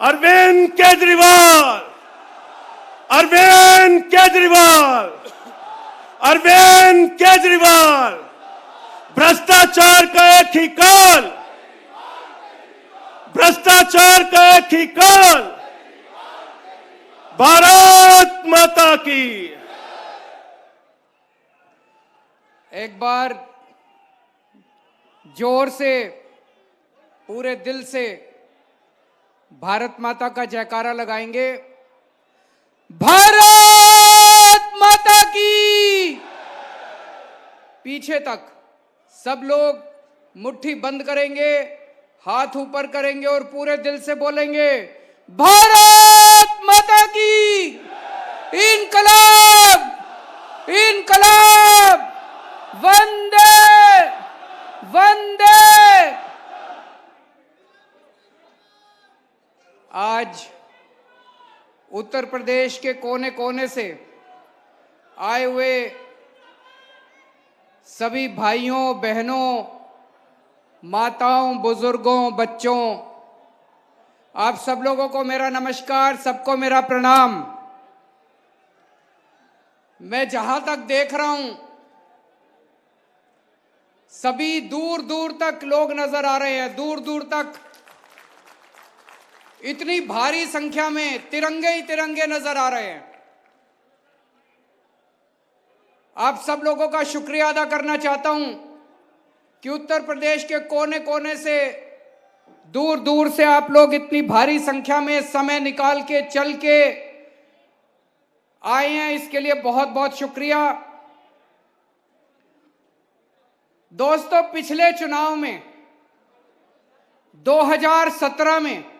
अरविंद केजरीवाल, अरविंद केजरीवाल, अरविंद केजरीवाल, भ्रष्टाचार का एक ही काल, भ्रष्टाचार का एक ही काल, भारत माता की। एक बार जोर से पूरे दिल से भारत माता का जयकारा लगाएंगे। भारत माता की। पीछे तक सब लोग मुट्ठी बंद करेंगे, हाथ ऊपर करेंगे और पूरे दिल से बोलेंगे भारत माता की। इनकलाब, इनकलाब, वंदे वंदे। आज उत्तर प्रदेश के कोने कोने से आए हुए सभी भाइयों बहनों, माताओं, बुजुर्गों, बच्चों, आप सब लोगों को मेरा नमस्कार, सबको मेरा प्रणाम। मैं जहां तक देख रहा हूं सभी दूर दूर तक लोग नजर आ रहे हैं, दूर दूर तक इतनी भारी संख्या में तिरंगे ही तिरंगे नजर आ रहे हैं। आप सब लोगों का शुक्रिया अदा करना चाहता हूं कि उत्तर प्रदेश के कोने कोने से दूर दूर से आप लोग इतनी भारी संख्या में समय निकाल के चल के आए हैं, इसके लिए बहुत बहुत शुक्रिया। दोस्तों, पिछले चुनाव में 2017 में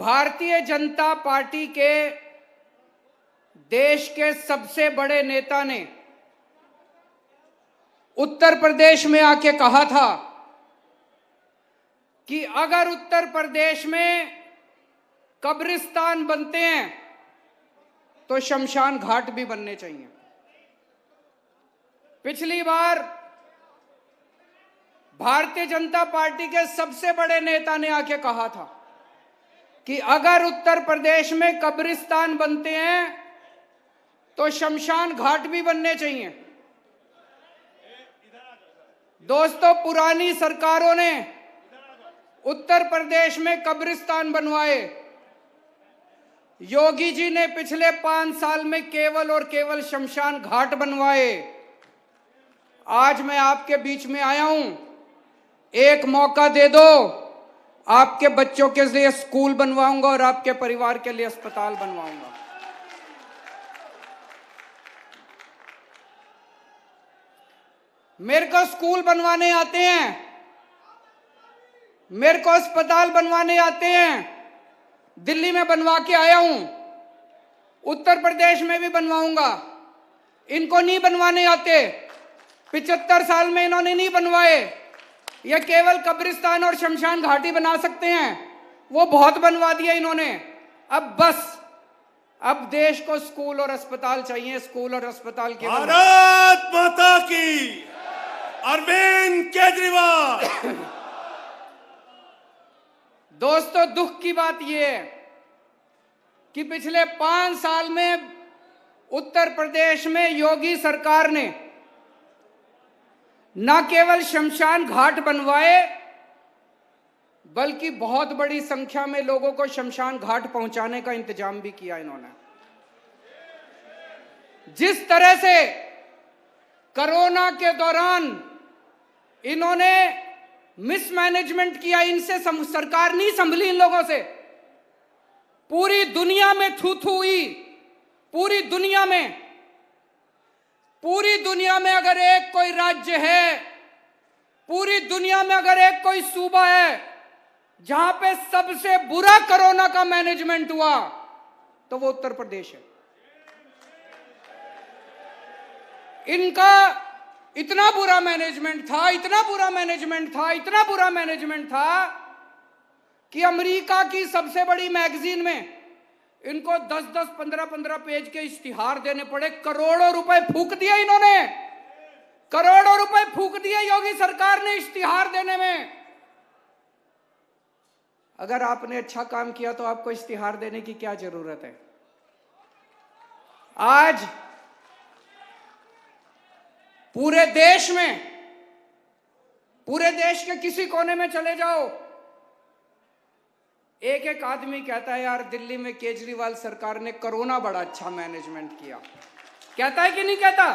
भारतीय जनता पार्टी के देश के सबसे बड़े नेता ने उत्तर प्रदेश में आके कहा था कि अगर उत्तर प्रदेश में कब्रिस्तान बनते हैं तो शमशान घाट भी बनने चाहिए। पिछली बार भारतीय जनता पार्टी के सबसे बड़े नेता ने आके कहा था कि अगर उत्तर प्रदेश में कब्रिस्तान बनते हैं तो शमशान घाट भी बनने चाहिए। दोस्तों, पुरानी सरकारों ने उत्तर प्रदेश में कब्रिस्तान बनवाए। योगी जी ने पिछले 5 साल में केवल और केवल शमशान घाट बनवाए। आज मैं आपके बीच में आया हूं, एक मौका दे दो, आपके बच्चों के लिए स्कूल बनवाऊंगा और आपके परिवार के लिए अस्पताल बनवाऊंगा। मेरे को स्कूल बनवाने आते हैं, मेरे को अस्पताल बनवाने आते हैं। दिल्ली में बनवा के आया हूं, उत्तर प्रदेश में भी बनवाऊंगा। इनको नहीं बनवाने आते, 75 साल में इन्होंने नहीं बनवाए। ये केवल कब्रिस्तान और शमशान घाटी बना सकते हैं, वो बहुत बनवा दिया इन्होंने। अब बस, अब देश को स्कूल और अस्पताल चाहिए, स्कूल और अस्पताल के। भारत माता की। अरविंद केजरीवाल। दोस्तों, दुख की बात यह है कि पिछले 5 साल में उत्तर प्रदेश में योगी सरकार ने न केवल शमशान घाट बनवाए बल्कि बहुत बड़ी संख्या में लोगों को शमशान घाट पहुंचाने का इंतजाम भी किया इन्होंने। जिस तरह से कोरोना के दौरान इन्होंने मिसमैनेजमेंट किया, इनसे सरकार नहीं संभली इन लोगों से। पूरी दुनिया में थू थू हुई, पूरी दुनिया में। पूरी दुनिया में अगर एक कोई राज्य है, पूरी दुनिया में अगर एक कोई सूबा है जहां पे सबसे बुरा कोरोना का मैनेजमेंट हुआ तो वो उत्तर प्रदेश है। इनका इतना बुरा मैनेजमेंट था, इतना बुरा मैनेजमेंट था, इतना बुरा मैनेजमेंट था कि अमेरिका की सबसे बड़ी मैगजीन में इनको 10-10, 15-15 पेज के इश्तिहार देने पड़े। करोड़ों रुपए फूंक दिए इन्होंने, करोड़ों रुपए फूंक दिए योगी सरकार ने इश्तिहार देने में। अगर आपने अच्छा काम किया तो आपको इश्तिहार देने की क्या जरूरत है? आज पूरे देश के किसी कोने में चले जाओ, एक एक आदमी कहता है यार दिल्ली में केजरीवाल सरकार ने कोरोना बड़ा अच्छा मैनेजमेंट किया। कहता है कि नहीं कहता?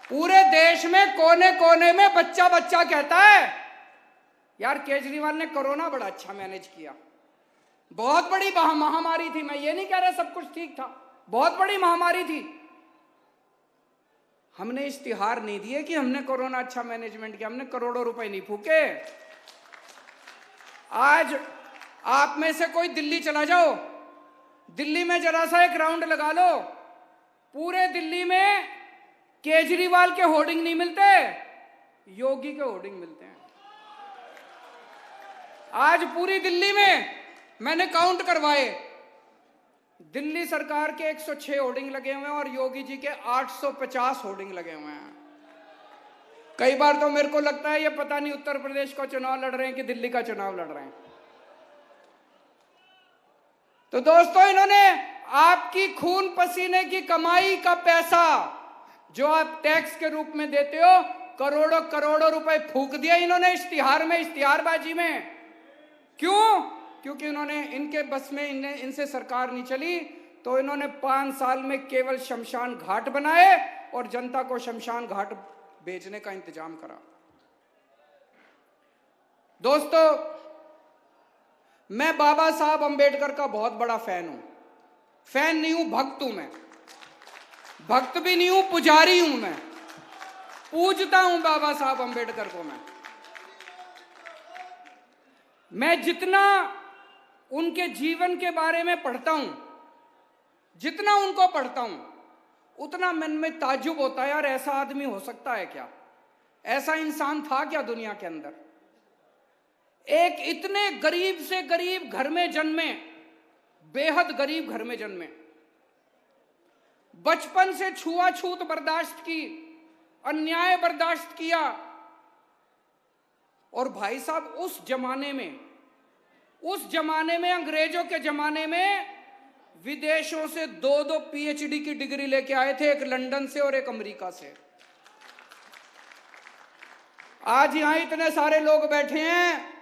पूरे देश में कोने कोने में बच्चा बच्चा कहता है यार केजरीवाल ने कोरोना बड़ा अच्छा मैनेज किया। बहुत बड़ी महामारी थी, मैं ये नहीं कह रहा सब कुछ ठीक था, बहुत बड़ी महामारी थी। हमने इश्तिहार नहीं दिए कि हमने कोरोना अच्छा मैनेजमेंट किया, हमने करोड़ों रुपए नहीं फूके। आज आप में से कोई दिल्ली चला जाओ, दिल्ली में जरा सा एक राउंड लगा लो, पूरे दिल्ली में केजरीवाल के होर्डिंग नहीं मिलते, योगी के होर्डिंग मिलते हैं। आज पूरी दिल्ली में मैंने काउंट करवाए, दिल्ली सरकार के 106 होर्डिंग लगे हुए हैं और योगी जी के 850 होर्डिंग लगे हुए हैं। कई बार तो मेरे को लगता है ये पता नहीं उत्तर प्रदेश का चुनाव लड़ रहे हैं कि दिल्ली का चुनाव लड़ रहे हैं। तो दोस्तों, इन्होंने आपकी खून पसीने की कमाई का पैसा जो आप टैक्स के रूप में देते हो, करोड़ों करोड़ों रुपए फूक दिया इन्होंने इश्तिहार में, इश्तिहारबाजी में। क्यों? क्योंकि इन्होंने, इनके बस में इनसे सरकार नहीं चली, तो इन्होंने 5 साल में केवल शमशान घाट बनाए और जनता को शमशान घाट बेचने का इंतजाम करा। दोस्तों, मैं बाबा साहब अंबेडकर का बहुत बड़ा फैन हूं। फैन नहीं हूं, भक्त हूं मैं। भक्त भी नहीं हूं, पुजारी हूं मैं। पूजता हूं बाबा साहब अंबेडकर को मैं जितना उनके जीवन के बारे में पढ़ता हूं, जितना उनको पढ़ता हूं, उतना मन में ताज्जुब होता है, यार ऐसा आदमी हो सकता है क्या? ऐसा इंसान था क्या दुनिया के अंदर? एक इतने गरीब से गरीब घर में जन्मे, बेहद गरीब घर में जन्मे, बचपन से छुआछूत बर्दाश्त की, अन्याय बर्दाश्त किया। और भाई साहब, उस जमाने में अंग्रेजों के जमाने में विदेशों से 2-2 पीएचडी की डिग्री लेके आए थे, एक लंदन से और एक अमेरिका से। आज यहां इतने सारे लोग बैठे हैं,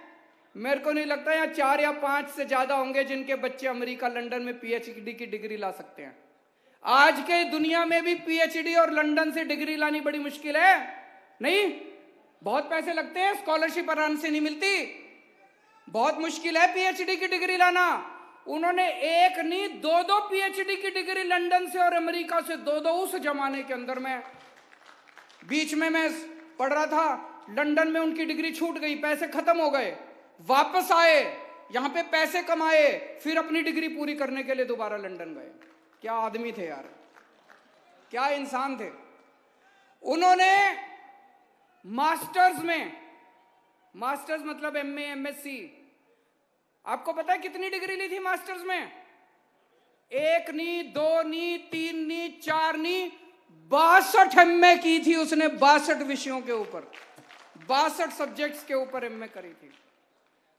मेरे को नहीं लगता यहाँ 4 या 5 से ज्यादा होंगे जिनके बच्चे अमेरिका लंदन में पीएचडी की डिग्री ला सकते हैं। आज के दुनिया में भी पीएचडी और लंदन से डिग्री लानी बड़ी मुश्किल है। नहीं, बहुत पैसे लगते हैं, स्कॉलरशिप आराम से नहीं मिलती, बहुत मुश्किल है पीएचडी की डिग्री लाना। उन्होंने एक नहीं 2-2 पीएचडी की डिग्री लंदन से और अमेरिका से 2-2। उस जमाने के अंदर में बीच में मैं पढ़ रहा था, लंदन में उनकी डिग्री छूट गई, पैसे खत्म हो गए, वापस आए, यहां पे पैसे कमाए, फिर अपनी डिग्री पूरी करने के लिए दोबारा लंदन गए। क्या आदमी थे यार, क्या इंसान थे। उन्होंने मास्टर्स मतलब एमए, एमएससी, आपको पता है कितनी डिग्री ली थी मास्टर्स में? 1 नहीं, 2 नहीं, 3 नहीं, 4 नहीं, 62 एमए की थी उसने। 62 विषयों के ऊपर, 62 सब्जेक्ट्स के ऊपर एमए करी थी।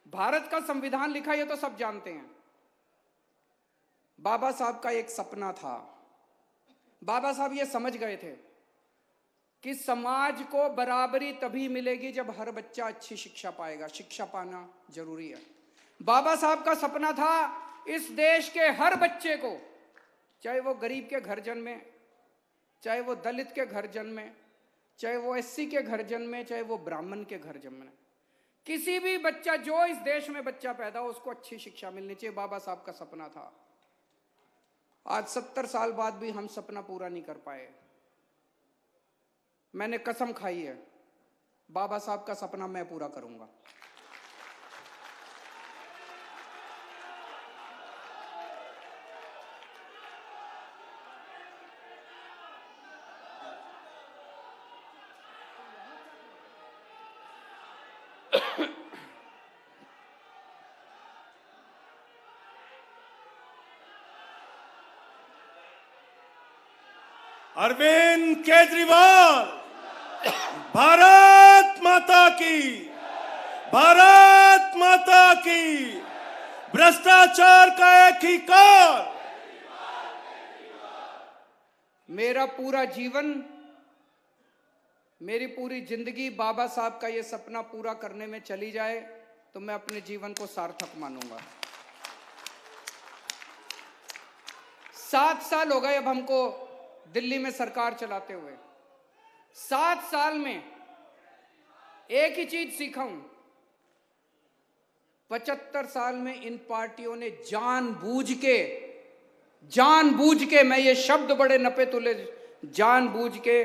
भारत का संविधान लिखा, ये तो सब जानते हैं। बाबा साहब का एक सपना था। बाबा साहब ये समझ गए थे कि समाज को बराबरी तभी मिलेगी जब हर बच्चा अच्छी शिक्षा पाएगा। शिक्षा पाना जरूरी है। बाबा साहब का सपना था इस देश के हर बच्चे को, चाहे वो गरीब के घर जन्मे, चाहे वो दलित के घर जन्मे, चाहे वो एससी के घर जन्मे, चाहे वो ब्राह्मण के घर जन्मे, किसी भी बच्चा, जो इस देश में बच्चा पैदा हो, उसको अच्छी शिक्षा मिलनी चाहिए। बाबा साहब का सपना था। आज 70 साल बाद भी हम सपना पूरा नहीं कर पाए। मैंने कसम खाई है, बाबा साहब का सपना मैं पूरा करूंगा। अरविंद केजरीवाल, भारत माता की, भारत माता की। भ्रष्टाचार का एक ही काल। मेरा पूरा जीवन, मेरी पूरी जिंदगी बाबा साहब का ये सपना पूरा करने में चली जाए तो मैं अपने जीवन को सार्थक मानूंगा। 7 साल हो गए अब हमको दिल्ली में सरकार चलाते हुए। 7 साल में एक ही चीज सीखा हूं, 75 साल में इन पार्टियों ने जानबूझ के, मैं ये शब्द बड़े नपे तुले, जानबूझ के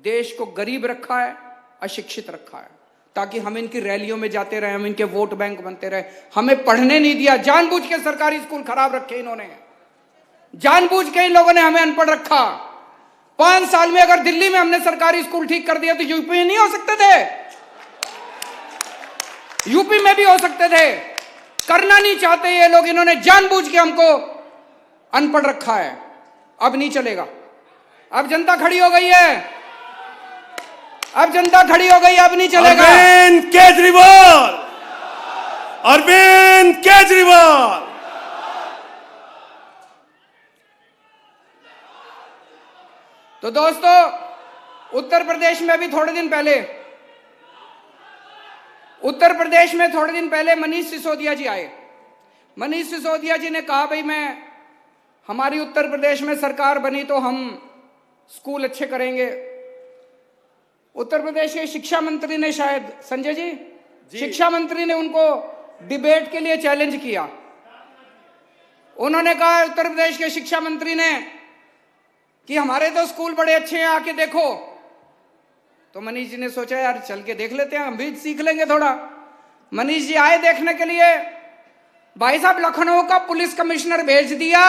देश को गरीब रखा है, अशिक्षित रखा है, ताकि हम इनकी रैलियों में जाते रहे, हम इनके वोट बैंक बनते रहे। हमें पढ़ने नहीं दिया, जानबूझ के सरकारी स्कूल खराब रखे इन्होंने, जानबूझ के इन लोगों ने हमें अनपढ़ रखा। 5 साल में अगर दिल्ली में हमने सरकारी स्कूल ठीक कर दिया तो यूपी में नहीं हो सकते थे? यूपी में भी हो सकते थे। करना नहीं चाहते ये लोग, इन्होंने जानबूझ के हमको अनपढ़ रखा है। अब नहीं चलेगा। अब जनता खड़ी हो गई है, अब जनता खड़ी हो गई, अब नहीं चलेगा। अरविंद केजरीवाल, अरविंद केजरीवाल। तो दोस्तों, उत्तर प्रदेश में भी थोड़े दिन पहले मनीष सिसोदिया जी आए। मनीष सिसोदिया जी ने कहा, भाई हमारी उत्तर प्रदेश में सरकार बनी तो हम स्कूल अच्छे करेंगे। उत्तर प्रदेश के शिक्षा मंत्री ने, शायद संजय जी, शिक्षा मंत्री ने उनको डिबेट के लिए चैलेंज किया। उन्होंने कहा, उत्तर प्रदेश के शिक्षा मंत्री ने, कि हमारे तो स्कूल बड़े अच्छे हैं, आके देखो। तो मनीष जी ने सोचा, यार चल के देख लेते हैं, हम भी सीख लेंगे थोड़ा। मनीष जी आए देखने के लिए। भाई साहब, लखनऊ का पुलिस कमिश्नर भेज दिया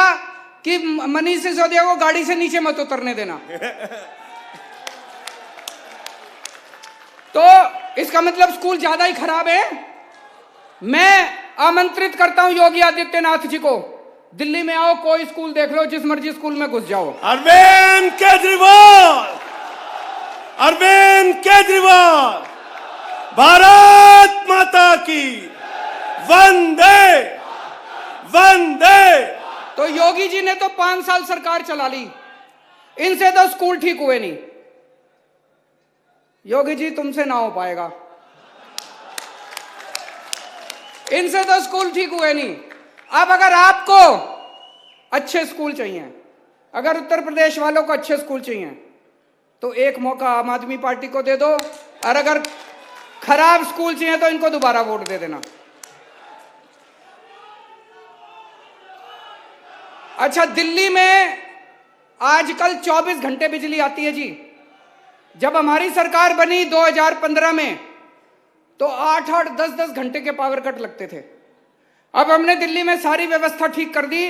कि मनीष सिसोदिया को गाड़ी से नीचे मत उतरने देना। तो इसका मतलब स्कूल ज्यादा ही खराब है। मैं आमंत्रित करता हूं योगी आदित्यनाथ जी को, दिल्ली में आओ, कोई स्कूल देख लो, जिस मर्जी स्कूल में घुस जाओ। अरविंद केजरीवाल, अरविंद केजरीवाल, भारत माता की। वंदे वंदे। तो योगी जी ने तो 5 साल सरकार चला ली, इनसे तो स्कूल ठीक हुए नहीं। योगी जी, तुमसे ना हो पाएगा, इनसे तो स्कूल ठीक हुए नहीं। अब अगर आपको अच्छे स्कूल चाहिए, अगर उत्तर प्रदेश वालों को अच्छे स्कूल चाहिए, तो एक मौका आम आदमी पार्टी को दे दो, और अगर खराब स्कूल चाहिए तो इनको दोबारा वोट दे देना। अच्छा, दिल्ली में आजकल 24 घंटे बिजली आती है जी। जब हमारी सरकार बनी 2015 में, तो 8-8, 10-10 घंटे के पावर कट लगते थे। अब हमने दिल्ली में सारी व्यवस्था ठीक कर दी,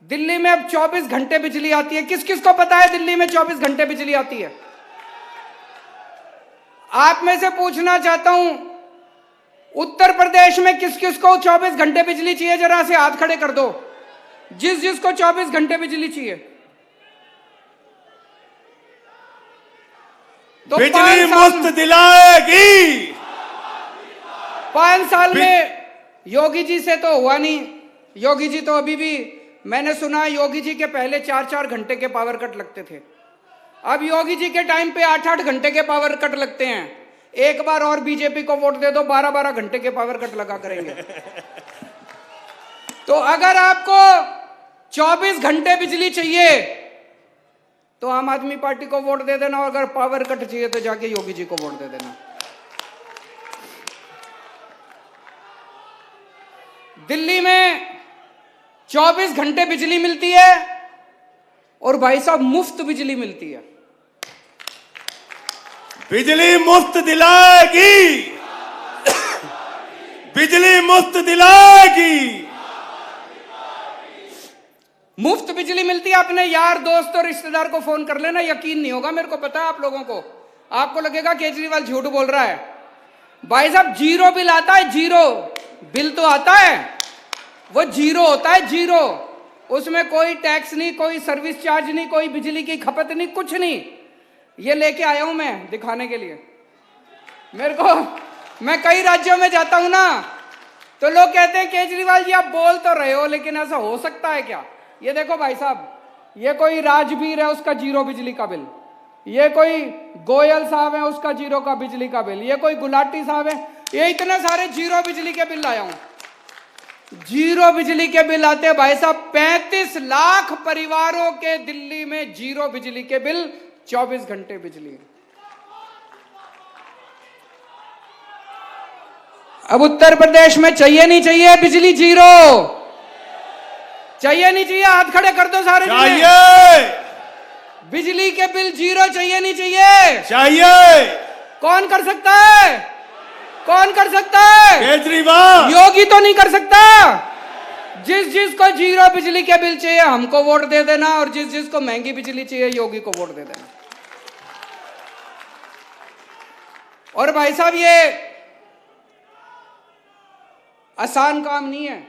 दिल्ली में अब 24 घंटे बिजली आती है। किस किस को पता है दिल्ली में 24 घंटे बिजली आती है? आप में से पूछना चाहता हूं, उत्तर प्रदेश में किस किस को 24 घंटे बिजली चाहिए? जरा से हाथ खड़े कर दो, जिस जिसको 24 घंटे बिजली चाहिए। तो बिजली मुफ्त दिलाएगी। 5 साल में योगी जी से तो हुआ नहीं। योगी जी तो अभी भी, मैंने सुना योगी जी के पहले 4-4 घंटे के पावर कट लगते थे, अब योगी जी के टाइम पे 8-8 घंटे के पावर कट लगते हैं। एक बार और बीजेपी को वोट दे दो, 12-12 घंटे के पावर कट लगा करेंगे। तो अगर आपको 24 घंटे बिजली चाहिए तो आम आदमी पार्टी को वोट दे देना, और अगर पावर कट चाहिए तो जाके योगी जी को वोट दे देना। दिल्ली में 24 घंटे बिजली मिलती है, और भाई साहब मुफ्त बिजली मिलती है। बिजली मुफ्त दिलाएगी, बिजली मुफ्त दिलाएगी। मुफ्त बिजली मिलती है। अपने यार दोस्त और रिश्तेदार को फोन कर लेना, यकीन नहीं होगा, मेरे को पता है आप लोगों को। आपको लगेगा केजरीवाल झूठ बोल रहा है। भाई साहब, 0 बिल आता है, 0 बिल तो आता है, वो 0 होता है, 0। उसमें कोई टैक्स नहीं, कोई सर्विस चार्ज नहीं, कोई बिजली की खपत नहीं, कुछ नहीं। ये लेके आया हूं मैं दिखाने के लिए। मेरे को मैं कई राज्यों में जाता हूं ना, तो लोग कहते हैं केजरीवाल जी आप बोल तो रहे हो, लेकिन ऐसा हो सकता है क्या? ये देखो भाई साहब, ये कोई राजवीर है, उसका 0 बिजली का बिल। ये कोई गोयल साहब है, उसका 0 का बिजली का बिल। ये कोई गुलाटी साहब है, ये इतने सारे 0 बिजली के बिल लाया हूं। 0 बिजली के बिल आते हैं भाई साहब। 35 लाख परिवारों के दिल्ली में 0 बिजली के बिल, 24 घंटे बिजली। अब उत्तर प्रदेश में चाहिए नहीं चाहिए बिजली 0? चाहिए नहीं चाहिए? हाथ खड़े कर दो सारे। चाहिए। बिजली के बिल 0 चाहिए नहीं चाहिए? चाहिए। कौन कर सकता है? कौन कर सकता है? केजरीवाल। योगी तो नहीं कर सकता। जिस जिसको 0 बिजली के बिल चाहिए हमको वोट दे देना, और जिस जिसको महंगी बिजली चाहिए योगी को वोट दे देना। और भाई साहब ये आसान काम नहीं है।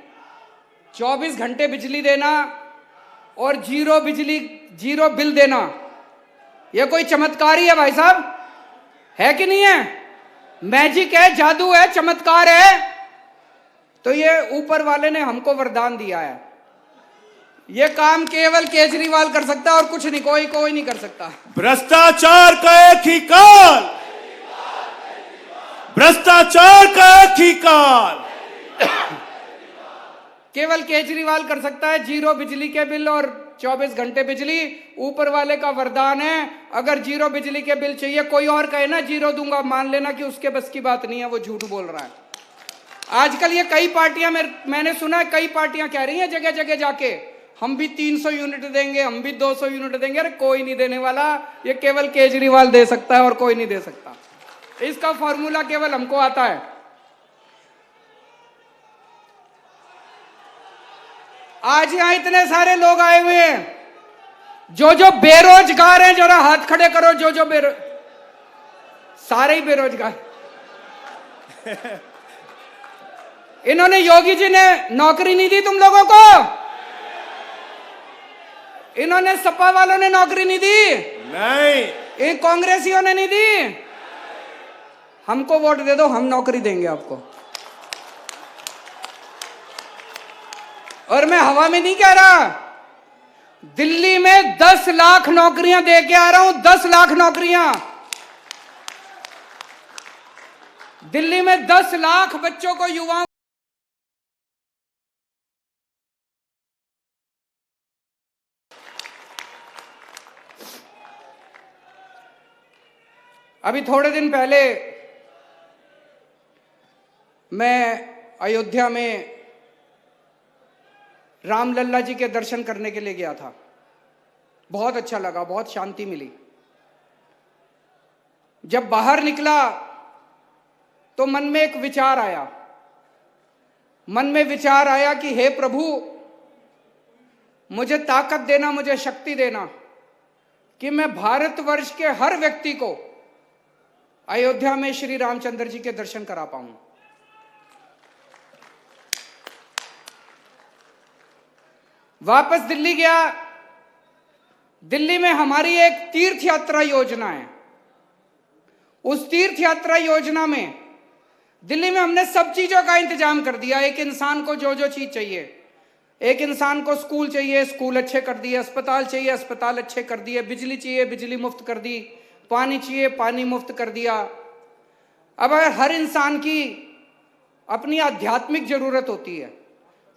24 घंटे बिजली देना और 0 बिजली 0 बिल देना, यह कोई चमत्कार ही है भाई साहब? है कि नहीं है? मैजिक है, जादू है, चमत्कार है। तो ये ऊपर वाले ने हमको वरदान दिया है। ये काम केवल केजरीवाल कर सकता है और कुछ नहीं, कोई नहीं कर सकता। भ्रष्टाचार का एक ही काल, भ्रष्टाचार का एक ही काल केवल केजरीवाल कर सकता है। 0 बिजली के बिल और 24 घंटे बिजली ऊपर वाले का वरदान है। अगर 0 बिजली के बिल चाहिए, कोई और कहे ना 0 दूंगा, मान लेना कि उसके बस की बात नहीं है, वो झूठ बोल रहा है। आजकल ये कई पार्टियां, मैंने सुना है कई पार्टियां कह रही हैं जगह जगह जाके, हम भी 300 यूनिट देंगे, हम भी 200 यूनिट देंगे। अरे कोई नहीं देने वाला, ये केवल केजरीवाल दे सकता है और कोई नहीं दे सकता। इसका फॉर्मूला केवल हमको आता है। आज यहां इतने सारे लोग आए हुए हैं, जो बेरोजगार हैं, जरा हाथ खड़े करो। जो सारे ही बेरोजगार। इन्होंने, योगी जी ने नौकरी नहीं दी तुम लोगों को? इन्होंने, सपा वालों ने नौकरी नहीं दी? नहीं। इन कांग्रेसियों ने नहीं दी? हमको वोट दे दो, हम नौकरी देंगे आपको। और मैं हवा में नहीं कह रहा, दिल्ली में 10 लाख नौकरियां दे के आ रहा हूं। 10 लाख नौकरियां दिल्ली में, 10 लाख बच्चों को, युवाओं। अभी थोड़े दिन पहले मैं अयोध्या में रामलल्ला जी के दर्शन करने के लिए गया था। बहुत अच्छा लगा, बहुत शांति मिली। जब बाहर निकला तो मन में एक विचार आया। मन में विचार आया कि हे प्रभु, मुझे ताकत देना, मुझे शक्ति देना कि मैं भारतवर्ष के हर व्यक्ति को अयोध्या में श्री रामचंद्र जी के दर्शन करा पाऊं। वापस दिल्ली गया। दिल्ली में हमारी एक तीर्थ यात्रा योजना है। उस तीर्थ यात्रा योजना में दिल्ली में हमने सब चीजों का इंतजाम कर दिया। एक इंसान को जो जो चीज चाहिए, एक इंसान को स्कूल चाहिए, स्कूल अच्छे कर दिए, अस्पताल चाहिए, अस्पताल अच्छे कर दिए, बिजली चाहिए, बिजली मुफ्त कर दी, पानी चाहिए, पानी मुफ्त कर दिया। अब अगर हर इंसान की अपनी आध्यात्मिक जरूरत होती है,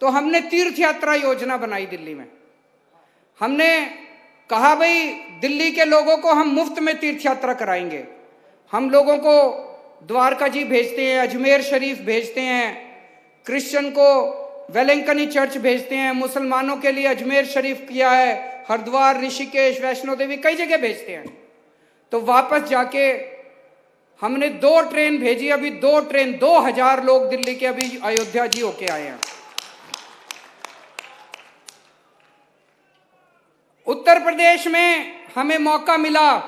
तो हमने तीर्थ यात्रा योजना बनाई दिल्ली में। हमने कहा भाई दिल्ली के लोगों को हम मुफ्त में तीर्थ यात्रा कराएंगे। हम लोगों को द्वारका जी भेजते हैं, अजमेर शरीफ भेजते हैं, क्रिश्चियन को वेलेंकनी चर्च भेजते हैं, मुसलमानों के लिए अजमेर शरीफ किया है, हरिद्वार, ऋषिकेश, वैष्णो देवी, कई जगह भेजते हैं। तो वापस जाके हमने 2 ट्रेन भेजी। अभी 2 ट्रेन, 2000 लोग दिल्ली के अभी अयोध्या जी होके आए हैं। उत्तर प्रदेश में हमें मौका मिला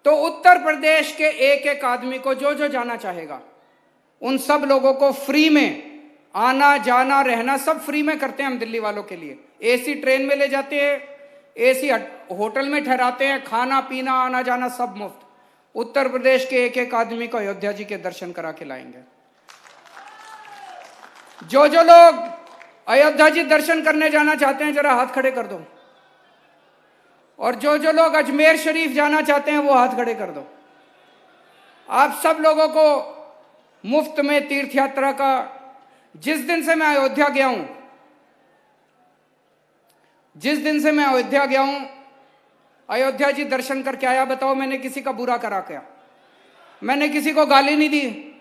तो उत्तर प्रदेश के एक एक आदमी को जो जो जाना चाहेगा, उन सब लोगों को फ्री में आना जाना रहना सब फ्री में करते हैं हम दिल्ली वालों के लिए। एसी ट्रेन में ले जाते हैं, एसी होटल में ठहराते हैं, खाना पीना आना जाना सब मुफ्त। उत्तर प्रदेश के एक एक आदमी को अयोध्या जी के दर्शन करा के लाएंगे। जो जो लोग अयोध्या जी दर्शन करने जाना चाहते हैं जरा हाथ खड़े कर दो, और जो जो लोग अजमेर शरीफ जाना चाहते हैं वो हाथ खड़े कर दो। आप सब लोगों को मुफ्त में तीर्थ यात्रा का, जिस दिन से मैं अयोध्या गया हूं, अयोध्या जी दर्शन करके आया, बताओ मैंने किसी का बुरा करा क्या? मैंने किसी को गाली नहीं दी।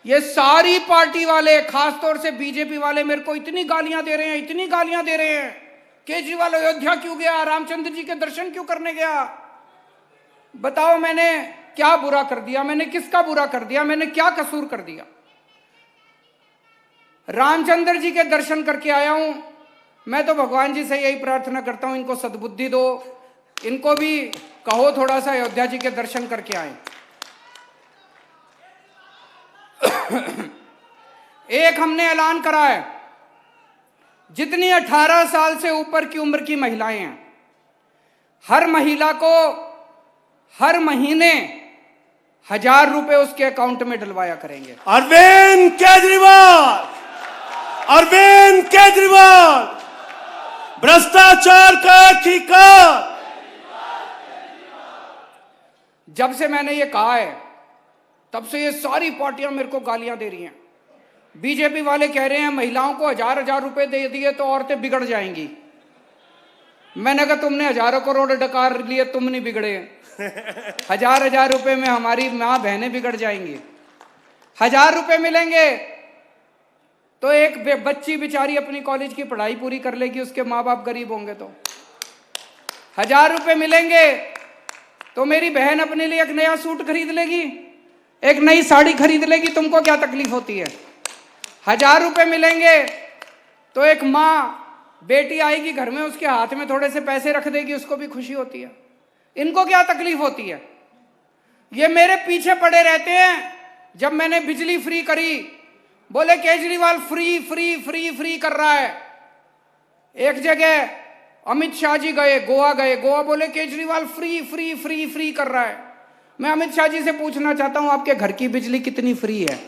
ये सारी पार्टी वाले, खासतौर से बीजेपी वाले मेरे को इतनी गालियां दे रहे हैं, केजरीवाल अयोध्या क्यों गया, रामचंद्र जी के दर्शन क्यों करने गया? बताओ मैंने क्या बुरा कर दिया? मैंने किसका बुरा कर दिया? मैंने क्या कसूर कर दिया? रामचंद्र जी के दर्शन करके आया हूं। मैं तो भगवान जी से यही प्रार्थना करता हूं, इनको सद्बुद्धि दो, इनको भी कहो थोड़ा सा अयोध्या जी के दर्शन करके आए। एक हमने ऐलान करा है, जितनी 18 साल से ऊपर की उम्र की महिलाएं हैं, हर महिला को हर महीने 1000 रुपए उसके अकाउंट में डलवाया करेंगे। अरविंद केजरीवाल भ्रष्टाचार का एक ही काम। जब से मैंने ये कहा है तब से ये सारी पार्टियां मेरे को गालियां दे रही हैं। बीजेपी वाले कह रहे हैं महिलाओं को 1000 रुपए दे दिए तो औरतें बिगड़ जाएंगी। मैंने कहा तुमने हजारों करोड़ डकार लिए, तुम नहीं बिगड़े। 1000 रुपए में हमारी माँ बहनें बिगड़ जाएंगी। 1000 रुपए मिलेंगे तो एक बच्ची बेचारी अपनी कॉलेज की पढ़ाई पूरी कर लेगी, उसके माँ बाप गरीब होंगे तो। 1000 रुपए मिलेंगे तो मेरी बहन अपने लिए एक नया सूट खरीद लेगी, एक नई साड़ी खरीद लेगी, तुमको क्या तकलीफ होती है? 1000 रुपए मिलेंगे तो एक माँ बेटी आएगी घर में, उसके हाथ में थोड़े से पैसे रख देगी, उसको भी खुशी होती है। इनको क्या तकलीफ होती है? ये मेरे पीछे पड़े रहते हैं। जब मैंने बिजली फ्री करी, बोले Kejriwal free free free free कर रहा है। एक जगह अमित शाह जी गए, गोवा बोले Kejriwal free free free free कर रहा है। मैं अमित शाह जी से पूछना चाहता हूं आपके घर की बिजली कितनी फ्री है?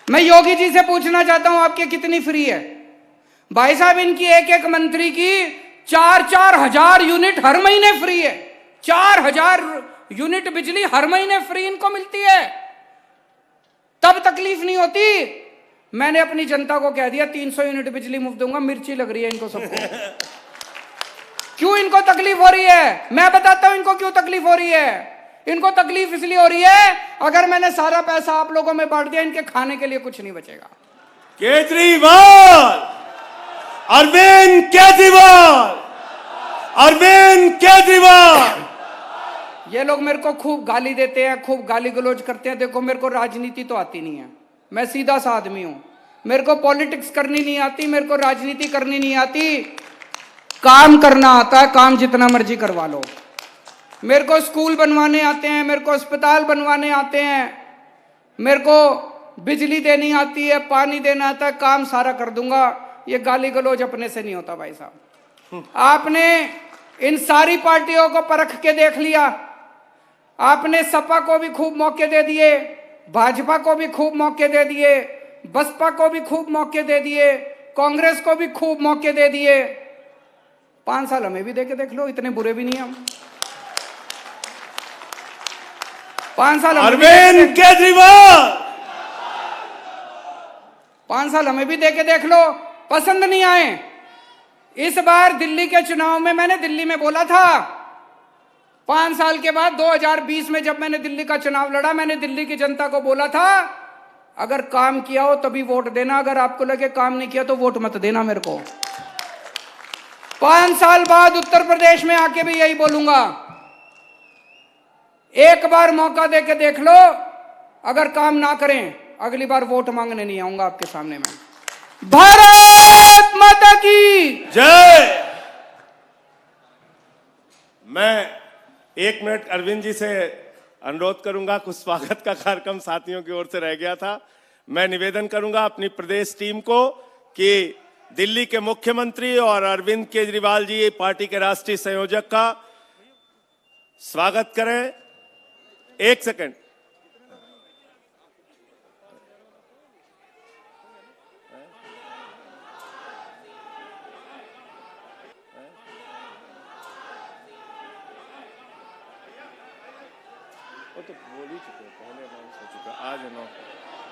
मैं योगी जी से पूछना चाहता हूं आपके कितनी फ्री है? भाई साहब, इनकी एक एक मंत्री की 4-4 हजार यूनिट हर महीने फ्री है। 4000 यूनिट बिजली हर महीने फ्री इनको मिलती है, तब तकलीफ नहीं होती। मैंने अपनी जनता को कह दिया 300 यूनिट बिजली मुफ्त दूंगा। मिर्ची लग रही है इनको सबको। क्यों इनको तकलीफ हो रही है? मैं बताता हूं इनको क्यों तकलीफ हो रही है। इनको तकलीफ इसलिए हो रही है, अगर मैंने सारा पैसा आप लोगों में बांट दिया, इनके खाने के लिए कुछ नहीं बचेगा। अरविंद केजरीवाल ये लोग मेरे को खूब गाली देते हैं, खूब गाली गलौज करते हैं। देखो मेरे को राजनीति तो आती नहीं है, मैं सीधा सा आदमी हूं। मेरे को पॉलिटिक्स करनी नहीं आती, मेरे को राजनीति करनी नहीं आती। काम करना आता है, काम जितना मर्जी करवा लो। मेरे को स्कूल बनवाने आते हैं, मेरे को अस्पताल बनवाने आते हैं, मेरे को बिजली देनी आती है, पानी देना आता है, काम सारा कर दूंगा। ये गाली गलौज अपने से नहीं होता भाई साहब। आपने इन सारी पार्टियों को परख के देख लिया। आपने सपा को भी खूब मौके दे दिए, भाजपा को भी खूब मौके दे दिए, बसपा को भी खूब मौके दे दिए, कांग्रेस को भी खूब मौके दे दिए। 5 साल हमें भी दे के देख लो, इतने बुरे भी नहीं हम। 5 साल अरविंद केजरीवाल 5 साल हमें भी दे के देख लो, पसंद नहीं आए। इस बार दिल्ली के चुनाव में मैंने दिल्ली में बोला था, 5 साल के बाद 2020 में जब मैंने दिल्ली का चुनाव लड़ा, मैंने दिल्ली की जनता को बोला था अगर काम किया हो तभी वोट देना, अगर आपको लगे काम नहीं किया तो वोट मत देना मेरे को। 5 साल बाद उत्तर प्रदेश में आके भी यही बोलूंगा। एक बार मौका दे के देख लो, अगर काम ना करें अगली बार वोट मांगने नहीं आऊंगा आपके सामने में। भारत माता की जय। मैं 1 मिनट अरविंद जी से अनुरोध करूंगा, कुछ स्वागत का कार्यक्रम साथियों की ओर से रह गया था। मैं निवेदन करूंगा अपनी प्रदेश टीम को कि दिल्ली के मुख्यमंत्री और अरविंद केजरीवाल जी पार्टी के राष्ट्रीय संयोजक का स्वागत करें। एक सेकंड। वो तो बोल ही चुके, पहले अनाउंस हो चुका, आज अनाउंस।